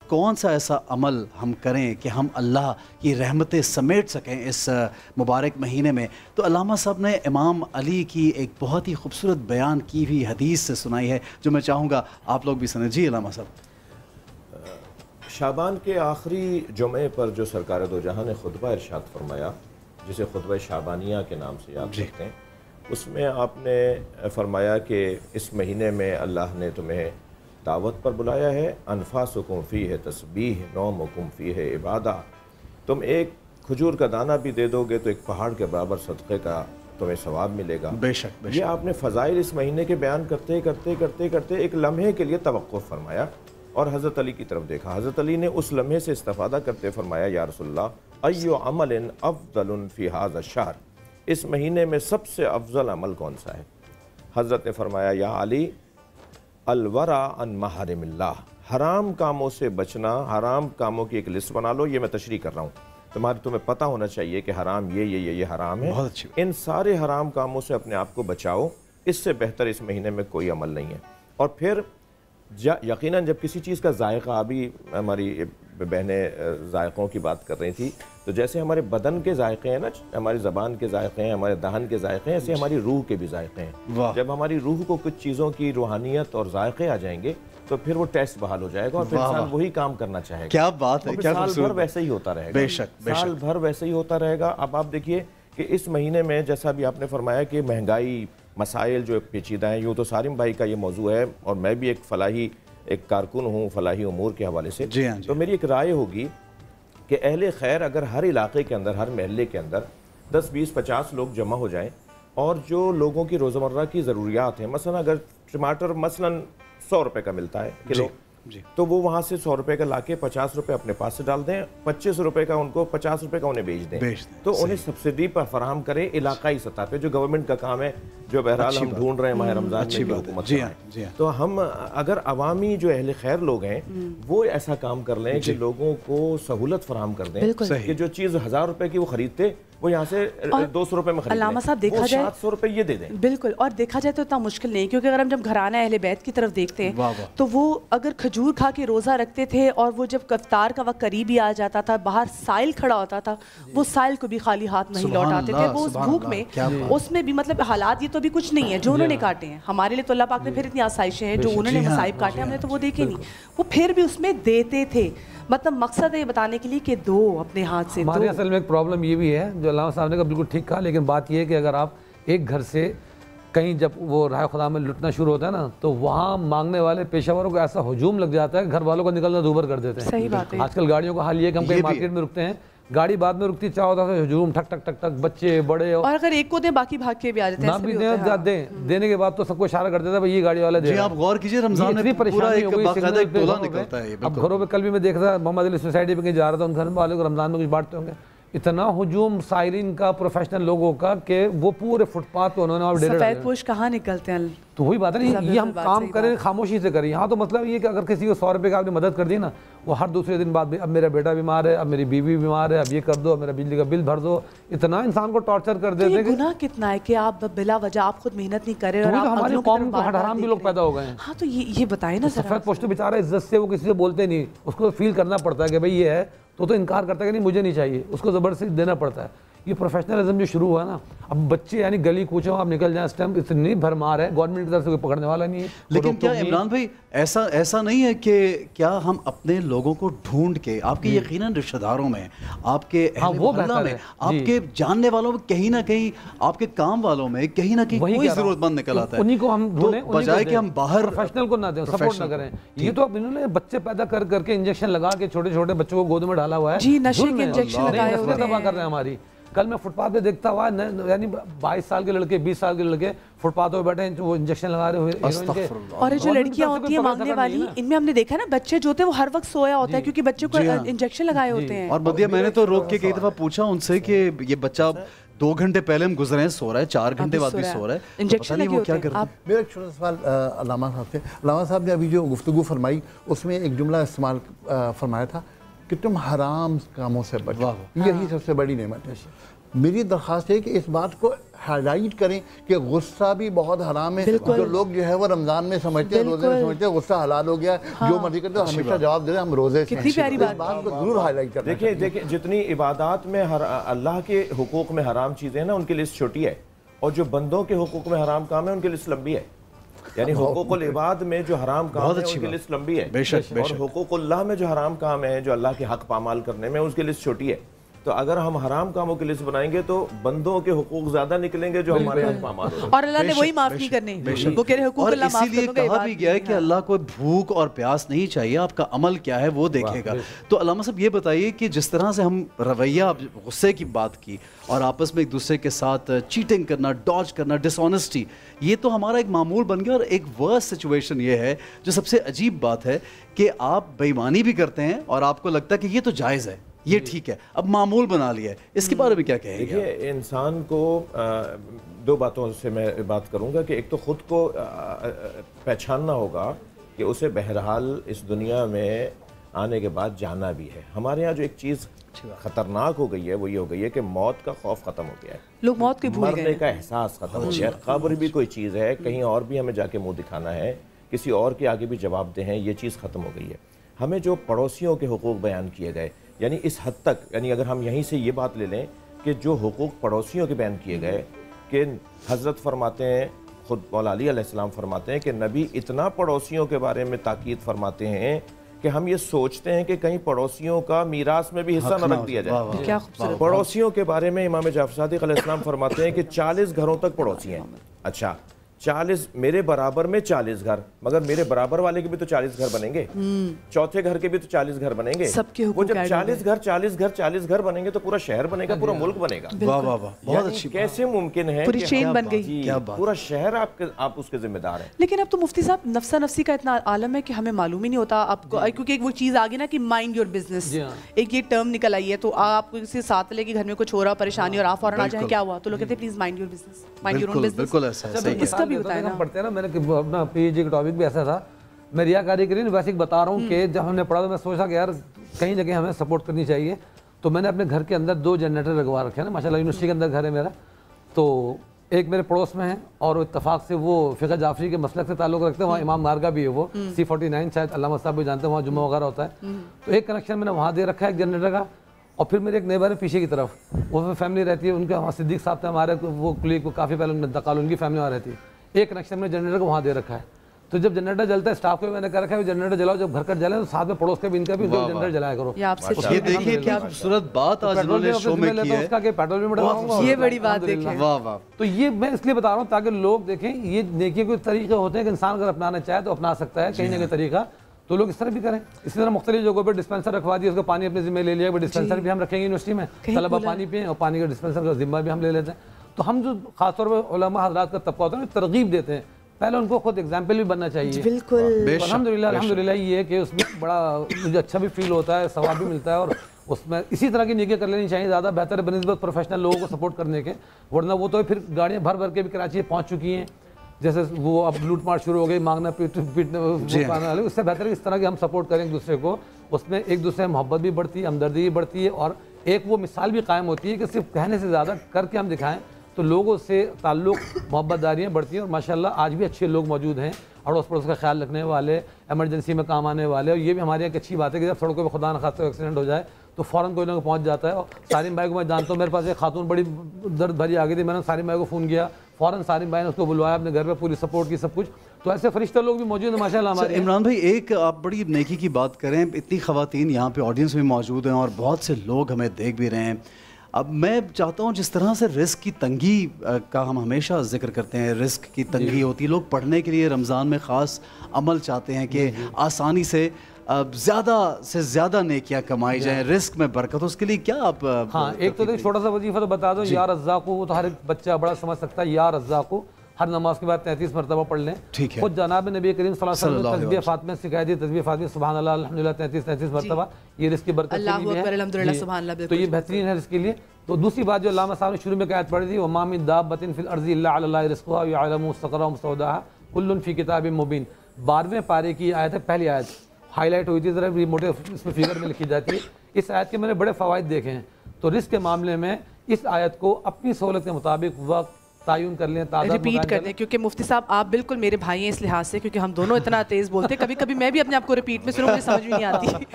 کون سا ایسا عمل ہم کریں کہ ہم اللہ کی رحمتیں سمیٹ سکیں اس مبارک مہینے میں؟ تو علامہ صاحب نے امام علی کی ایک بہت ہی خوبصورت بیان کی ہوئی حدیث سے سنائی ہے جو میں چاہوں گا آپ لوگ بھی سنیں. جی علامہ صاحب. شعبان کے آخری جمعے پر جو سرکار دو جہاں نے خطبہ ارشاد فرمایا، جسے خطبہ شعبانیہ کے نام سے یاد کرتے ہیں، اس میں آپ نے فرمایا کہ اس مہینے میں اللہ نے تمہیں دعوت پر بلایا ہے. انفاسکم فیہ تسبیح نومکم فیہ عبادہ. تم ایک کھجور کا دانہ بھی دے دو گے تو ایک پہاڑ کے برابر صدقے کا تمہیں ثواب ملے گا. بے شک. یہ آپ نے فضائل اس مہینے کے بیان کرتے کرتے ایک لمحے کے لیے توقف فرمایا اور حضرت علی کی طرف دیکھا. حضرت علی نے اس لمحے سے استفادہ کرتے فرمایا، یا رسول اللہ ایو عمل افضل فی ھذا الشہر، اس مہینے میں سب سے افضل عمل کون سا ہے؟ حضرت نے فرمایا، یا علی الورع عن محارم اللہ، حرام کاموں سے بچنا. حرام کاموں کی ایک لسٹ بنا لو، یہ میں تشریح کر رہا ہوں، تمہیں پتہ ہونا چاہیے کہ حرام یہ حرام ہے. بہت اچھی. ان سارے حرام کاموں سے اپنے آپ کو بچاؤ، اس سے بہتر اس مہینے میں کوئی عمل نہیں ہے. اور پھر یقیناً جب کسی چیز کا ذائقہ، ابھی ہماری بہنیں ذائقوں کی بات کر رہی تھی، تو جیسے ہمارے بدن کے ذائقے ہیں نا، ہماری زبان کے ذائقے ہیں، ہمارے دہن کے ذائقے ہیں، ایسے ہماری روح کے بھی ذائقے ہیں. جب ہماری روح کو کچھ چیزوں کی روحانیت اور ذائقے آ جائیں گے تو پھر وہ ٹیسٹ بحال ہو جائے گا اور پھر انسان وہی کام کرنا چاہے گا. کیا بات ہے، کیا سال بھر ویسے ہی ہوتا رہے گا. بے شک. سال بھر ویسے ہی ہوتا رہے گا. اب آپ دیکھیے کہ اس مہینے میں جیسا بھی آپ نے فرمایا کہ مہنگائی، مسائل جو پیچیدہ ہیں، یوں تو سالم بھائی کا یہ موضوع ہے اور میں بھی ایک کارکن ہوں فلاحی امور کے حوالے سے. تو میری ایک رائے ہوگی کہ اہل خیر اگر ہر علاقے کے اندر، ہر محلے کے اندر 10 20 50 لوگ جمع ہو جائیں اور جو لوگوں کی روزمرہ کی ضروریات ہیں، مثلا اگر ٹماٹر مثلا 100 روپے کا ملتا ہے کلو، تو وہ وہاں سے 100 روپے کا لا کے 50 روپے اپنے پاس سے ڈال دیں، 25 روپے کا ان کو، 50 روپے کا انہیں بیچ دیں. تو انہیں سبسڈی پر فراہم کریں علاقائی سطح پہ، جو گورنمنٹ کا کام ہے، جو بہرحال ہم ڈھونڈ رہے ہیں ماہ رمضان میں حکومت کرائیں. تو ہم اگر عوامی جو اہل خیر لوگ ہیں وہ ایسا کام کر لیں کہ لوگوں کو سہولت فراہم کر دیں کہ جو چیز 1000 روپے کی وہ خریدتے وہ یہاں سے 200 روپے میں خرید لیں، علامہ صاحب دیکھا جائے 700 روپے یہ دے دیں. بالکل. اور دیکھا جائے تو اتنا مشکل نہیں، کیونکہ اگر ہم جب گھرانہ اہل بیت کی طرف دیکھتے ہیں تو وہ اگر کھجور کھا کے روزہ رکھتے تھے اور وہ جب افطار کا وقت قریب ہی آ جاتا تھا، باہر سائل کھڑا ہوتا تھا، وہ سائل کو بھی خالی ہاتھ نہیں لوٹاتے تھے. وہ اس بھوک میں، اس میں بھی مطلب حالات یہ تو بھی کچھ نہیں ہے جو انہوں نے کاٹے ہیں. ہمارے لیے تو اللہ پاک نے پھر اتنی آسائشیں ہیں، جو انہوں نے مصائب کاٹے ہم نے تو وہ دیکھے نہیں. وہ پھر بھی اس میں دیتے تھے. مطلب مقصد ہے یہ بتانے کے لیے کہ دو اپنے ہاتھ سے. ہمارے اصل میں ایک پرابلم یہ بھی ہے جو علامہ صاحب نے کہا بالکل ٹھیک کہا، لیکن بات یہ ہے کہ اگر آپ ایک گھر سے کہیں جب وہ راہ خدا میں لٹنا شروع ہوتا ہے نا، تو وہاں مانگنے والے پیشہ وروں کو ایسا ہجوم لگ جاتا ہے، گھر والوں کو نکلنا دوبر کر دیتے ہیں. صحیح بات ہے. آج کل گاڑیوں کا حال یہ ہے کہ ہم کہیں مارکیٹ میں رکتے ہیں، گاڑی بعد میں رکتی، چاہو ہوتا ہے ہجوم، ٹھک ٹک ٹک ٹک، بچے بڑے، اور اگر ایک کو دیں باقی بھاگ کے بھی آ جاتے ہیں. نہ بھی دیں، دینے کے بعد تو سب کو اشارہ کر دیتا ہے بھائی یہ گاڑی والا دے. جی آپ غور کیجئے، رمضان میں پورا ایک باقاعدہ ایک ٹولہ نکلتا ہے. اب گھروں پہ کل بھی میں دیکھ رہا محمد علی سوسائٹی پہ کہیں جا رہا تھا، ان گھر والے کو رمضان میں کچھ بانٹتے ہوں گے. اتنا ہجوم سائرین کا، پروفیشنل لوگوں کا، کہ وہ پورے فٹ پاتھ پہ انہوں نے سفید پوش کہاں نکلتے ہیں. تو وہی بات ہے نا، یہ ہم کام کریں خاموشی سے کریں. یہاں تو مطلب یہ کہ اگر کسی کو 100 روپے کا آپ نے مدد کر دی نا، وہ ہر دوسرے دن بعد اب میرا بیٹا بیمار ہے، اب میری بیوی بیمار ہے، اب یہ کر دو، اب میرا بجلی کا بل بھر دو. اتنا انسان کو ٹارچر کر دیتے ہیں. گناہ کتنا ہے کہ آپ بلا وجہ آپ خود محنت نہیں کر رہے، اور ہماری قوم کو حرام بھی لوگ پیدا ہو گئے ہیں. ہاں تو یہ بتائیں نا. سفید پوش تو بیچارہ عزت سے وہ کسی سے بولتے نہیں، اس کو فیل کرنا پڑتا ہے کہ بھائی یہ ہے، تو انکار کرتا ہے کہ نہیں مجھے نہیں چاہیے، اس کو زبردستی دینا پڑتا ہے. یہ پروفیشنلزم جو شروع ہوا نا، اب بچے یعنی گلی کوچوں آپ نکل جائیں، اس ٹائم اتنی بھرمار ہے، گورنمنٹ کی طرف سے کوئی پکڑنے والا نہیں ہے. لیکن کیا عمران بھائی ایسا نہیں ہے کہ کیا ہم اپنے لوگوں کو ڈھونڈ کے، آپ کے یقیناً رشتہ داروں میں، آپ کے اہل محلہ میں، آپ کے جاننے والوں میں، کہیں نہ کہیں آپ کے کام والوں میں کہیں نہ کہیں کوئی ضرورت مند نکل آتا ہے. انہیں کو ہم ڈھونڈیں، بجائے کہ ہم باہر پروفیشنل کو نہ دیں، سپورٹ نہ کریں. یہ تو اب انہوں نے بچے پیدا کر کر کے انجیکشن لگا کے چھوٹے چھوٹے بچوں کو گود میں ڈالا ہوا ہے. جی نشے کے انجیکشن لگائے ہوئے ہیں کر رہے ہیں ہماری. کل میں فٹ پاتھ پہ دیکھتا ہوا یعنی 22 سال کے لڑکے، 20 سال کے لڑکے فٹ پاتھ پہ بیٹھے ہیں، وہ انجیکشن لگا رہے ہوئے. اور جو لڑکیاں ہوتی ہیں مانگنے والی، ان میں ہم نے دیکھا نا بچے جو ہوتے ہیں وہ ہر وقت سویا ہوتا ہے کیونکہ بچوں کو انجیکشن لگائے ہوتے ہیں. اور بدیہ میں نے تو روک کے کئی دفعہ پوچھا ان سے کہ یہ بچہ 2 گھنٹے پہلے ہم گزرے ہیں سو رہا ہے، 4 گھنٹے بعد بھی سو رہا ہے، انجیکشن لگے ہوتے ہیں. میرا ایک چھوٹا سوال علامہ صاحب سے. علامہ صاحب نے ابھی جو گفتگو فرمائی اس میں ایک جملہ استعمال فرمایا تھا کہ تم حرام کاموں سے بچو، یہی سب سے بڑی نعمت ہے. میری درخواست ہے کہ اس بات کو ہائی لائٹ کریں کہ غصہ بھی بہت حرام ہے. جو لوگ جو ہے وہ رمضان میں سمجھتے ہیں, روزے میں سمجھتے ہیں غصہ حلال ہو گیا, جو مرضی کرتے ہیں, ہمیشہ جواب دے رہے ہیں ہم روزے سے. کتنی پیاری اس بات کو ضرور ہائی لائٹ کریں. دیکھیں جتنی عبادات میں اللہ کے حقوق میں حرام چیزیں ہیں نا, ان کی لسٹ چھوٹی ہے, اور جو بندوں کے حقوق میں حرام کام ہے ان کی لسٹ لمبی ہے. یعنی حقوق العباد میں جو حرام کام ہے ان کی لسٹ لمبی ہے, اور حقوق اللہ میں جو حرام کام ہے, جو اللہ کے حق پامال کرنے میں, اس کی لسٹ چھوٹی ہے. تو اگر ہم حرام کاموں کی لسٹ بنائیں گے تو بندوں کے حقوق زیادہ نکلیں گے جو ہمارے حق پامال ہو. اور اللہ نے وہی معاف نہیں کرنے, وہ کہہ رہے حقوق اللہ معاف کرنے. اسی لیے کہا بھی گیا ہے کہ اللہ کو بھوک اور پیاس نہیں چاہیے, آپ کا عمل کیا ہے وہ دیکھے گا. تو علامہ صاحب یہ بتائیے کہ جس طرح سے ہم رویہ غصے کی بات کی اور آپس میں ایک دوسرے کے ساتھ چیٹنگ کرنا, ڈاج کرنا, ڈس آنیسٹی, یہ تو ہمارا ایک معمول بن گیا. اور ایک ورس سچویشن یہ ہے جو سب سے عجیب بات ہے کہ آپ بے ایمانی بھی کرتے ہیں اور آپ کو لگتا ہے کہ یہ تو جائز ہے, یہ ٹھیک ہے, اب معمول بنا لیا ہے. اس کے بارے میں کیا کہیں گے؟ دیکھیے انسان کو دو باتوں سے میں بات کروں گا کہ ایک تو خود کو پہچاننا ہوگا کہ اسے بہرحال اس دنیا میں آنے کے بعد جانا بھی ہے. ہمارے یہاں جو ایک چیز خطرناک ہو گئی ہے وہ یہ ہو گئی ہے کہ موت کا خوف ختم ہو گیا ہے, لوگ موت کے بھول گئے, مرنے کا احساس ختم ہو گیا ہے. قبر بھی کوئی چیز ہے, کہیں اور بھی ہمیں جا کے منہ دکھانا ہے, کسی اور کے آگے بھی جواب دہ ہیں, یہ چیز ختم ہو گئی ہے. ہمیں جو پڑوسیوں کے حقوق بیان کیے گئے, یعنی اس حد تک, یعنی اگر ہم یہیں سے یہ بات لے لیں کہ جو حقوق پڑوسیوں کے بیان کیے گئے, کہ حضرت فرماتے ہیں, خود مولا علی علیہ السلام فرماتے ہیں کہ نبی اتنا پڑوسیوں کے بارے میں تاکید فرماتے ہیں کہ ہم یہ سوچتے ہیں کہ کہیں پڑوسیوں کا میراث میں بھی حصہ نہ رکھ دیا جائے. کیا خوبصورت. پڑوسیوں کے بارے میں امام جعفر صادق علیہ السلام فرماتے ہیں کہ 40 گھروں تک پڑوسی ہیں. اچھا 40, میرے برابر میں 40 گھر, مگر میرے برابر والے کے بھی تو 40 گھر بنیں گے, چوتھے گھر کے بھی تو 40 گھر بنیں گے. سب کے وہ جب 40 گھر بنیں گے تو پورا شہر بنے گا, پورا ملک بنے گا. واہ واہ واہ, بہت اچھی. کیسے ممکن ہے پوری چین بن گئی, پورا شہر آپ اس کے ذمہ دار ہیں. لیکن اب تو مفتی صاحب نفسا نفسی کا اتنا عالم ہے کہ ہمیں معلوم ہی نہیں ہوتا آپ کو, کیونکہ ایک وہ چیز آگے نا کہ مائنڈ یور بزنس, ایک یہ ٹرم نکل آئی ہے, تو آپ کسی ساتھ لے کہ گھر میں کچھ ہو رہا پریشانی اور آپ فوراً آ جائیں کیا ہوا, تو لوگ کہتے ہیں please mind your business, mind your own business. بالکل ایسا ہے. اس کا بھی بتائیں نا. پڑھتے ہیں نا, میں نے اپنا پی ایچ ڈی کا ٹاپک بھی ایسا تھا, میں ریاکاری کری ویسے بتا رہا ہوں کہ جب ہم نے پڑھا تو میں سوچا کہ یار کہیں جگہ ہمیں سپورٹ کرنی چاہیے. تو میں نے اپنے گھر کے اندر 2 جنریٹر لگوا رکھے ہیں نا, ماشاء اللہ یونیورسٹی کے اندر گھر ہے میرا. تو ایک میرے پڑوس میں ہے اور اتفاق سے وہ فقہ جعفری کے مسلک سے تعلق رکھتے ہیں, وہاں امام مارگا بھی ہے, وہ C49 شاید علامہ صاحب بھی جانتے ہیں, وہاں جمعہ وغیرہ ہوتا ہے. تو ایک کنیکشن میں نے وہاں دے رکھا ہے ایک جنریٹر کا, اور پھر میرے ایک نیبر ہے پیچھے کی طرف, وہ فیملی رہتی ہے ان کے, وہاں صدیق صاحب تھے ہمارے, وہ کلیگ کو کافی پہلے انتقال, ان کی فیملی وہاں رہتی ہے. ایک کنیکشن میں جنریٹر کو وہاں دے رکھا ہے. تو جب جنریٹر جلتا ہے اسٹاف کو میں نے کہہ رکھا ہے جنریٹر جلاؤ, جب گھر کا جلے تو ساتھ میں پڑوس کا بھی ان کا بھی جنریٹر جلایا کرو. یہ دیکھیے کیا خوبصورت بات آج انہوں نے شو میں کی ہے, اس کا کہ پیٹرول بھی مٹاؤں, یہ بڑی بات دیکھیں. واہ واہ. تو یہ میں اس لیے بتا رہا ہوں تاکہ لوگ دیکھیں یہ نیکی کے طریقے ہوتے ہیں کہ انسان اگر اپنانا چاہے تو اپنا سکتا ہے کہیں نہ کہیں طریقہ, تو لوگ اس طرح بھی کریں. اسی طرح مختلف جگہوں پہ ڈسپینسر رکھوا دیا, اس کا پانی اپنے ذمہ لے لیا, ڈسپینسر بھی ہم رکھیں گے یونیورسٹی میں, طلبہ پانی پئیں اور پانی کا ڈسپینسر کا ذمہ بھی ہم لے لیتے ہیں. تو ہم جو خاص طور پہ علماء حضرات کا طبقہ ہوتا ہے ترغیب دیتے ہیں, پہلے ان کو خود ایگزامپل بھی بننا چاہیے. بالکل. الحمدللہ یہ ہے کہ اس میں بڑا مجھے اچھا بھی فیل ہوتا ہے, ثواب بھی ملتا ہے, اور اس میں اسی طرح کی نیکیاں کر لینی چاہیے, زیادہ بہتر ہے بنسبت پروفیشنل لوگوں کو سپورٹ کرنے کے. ورنہ وہ تو پھر گاڑیاں بھر بھر کے بھی کراچی پہنچ چکی ہیں, جیسے وہ اب لوٹ مار شروع ہو گئی, مانگنا پیٹنے والے. اس سے بہتر ہے اس طرح کی ہم سپورٹ کریں ایک دوسرے کو, اس میں ایک دوسرے محبت بھی بڑھتی ہے, ہمدردی بھی بڑھتی ہے, اور ایک وہ مثال بھی قائم ہوتی ہے کہ صرف کہنے سے زیادہ کر کے ہم دکھائیں تو لوگوں سے تعلق محبت داریاں بڑھتی ہیں. اور ماشاءاللہ آج بھی اچھے لوگ موجود ہیں, اڑوس پڑوس کا خیال رکھنے والے, ایمرجنسی میں کام آنے والے. اور یہ بھی ہماری ایک اچھی بات ہے کہ جب سڑکوں پہ خدا نخواستہ ایکسیڈنٹ ہو جائے تو فوراً کوئی نہ کوئی پہنچ جاتا ہے. اور سالم بھائی کو میں جانتا ہوں, میرے پاس ایک خاتون بڑی درد بھری آ گئی تھی, میں نے سالم بھائی کو فون کیا, فوراً سالم بھائی نے اس کو بلوایا اپنے گھر پہ, پوری سپورٹ کی, سب کچھ. تو ایسے فرشتہ لوگ بھی موجود ہیں ماشاءاللہ ہمارے. عمران بھائی ایک آپ بڑی نیکی کی بات کریں, اتنی خواتین یہاں پہ آڈینس میں موجود ہیں اور بہت سے لوگ ہمیں دیکھ بھی رہے ہیں. اب میں چاہتا ہوں جس طرح سے رزق کی تنگی کا ہم hمیشہ ذکر کرتے ہیں, رزق کی تنگی ہوتی ہے, لوگ پڑھنے کے لیے رمضان میں خاص عمل چاہتے ہیں کہ آسانی سے زیادہ سے زیادہ نیکیاں کمائی جائیں, رزق میں برکت. اس کے لیے کیا آپ ہاں ایک تو چھوٹا سا وظیفہ تو بتا دو, یا رزاق, وہ تو ہر ایک بچہ بڑا سمجھ سکتا ہے, یا رزاق ہر نماز کے بعد 33 مرتبہ پڑھ لیں. خود جناب نبی کریم صلی اللہ علیہ وسلم نے تسبیح فاطمہ سکھائی دی, تسبیح فاطمہ سبحان اللہ الحمدللہ 33 مرتبہ, یہ رزق کی برکت کے لیے ہے, تو یہ بہترین ہے رزق کے لیے. تو دوسری بات جو علامہ صاحب نے شروع میں آیت پڑھی تھی, وما من دابۃ فی الارض الا علی اللہ رزقها ویعلم مستقرها ومستودعها کل فی کتاب مبین. 12ویں پارے کی آیت ہے, پہلی آیت ہائی لائٹ ہوئی تھی, ذرا موٹے اس میں فگر میں لکھی جاتی ہے. اس آیت کے میں نے بڑے فوائد دیکھے ہیں. تو رزق کے معاملے میں اس آیت کو اپنی سہولت کے مطابق وقت تعین کر لیں, ریپیٹ کر دیں, کیونکہ مفتی صاحب آپ بالکل میرے بھائی ہیں اس لحاظ سے, کیونکہ ہم دونوں اتنا تیز بولتے ہیں, کبھی کبھی میں بھی اپنے آپ کو ریپیٹ میں سنوں, مجھے سمجھ بھی نہیں آتی.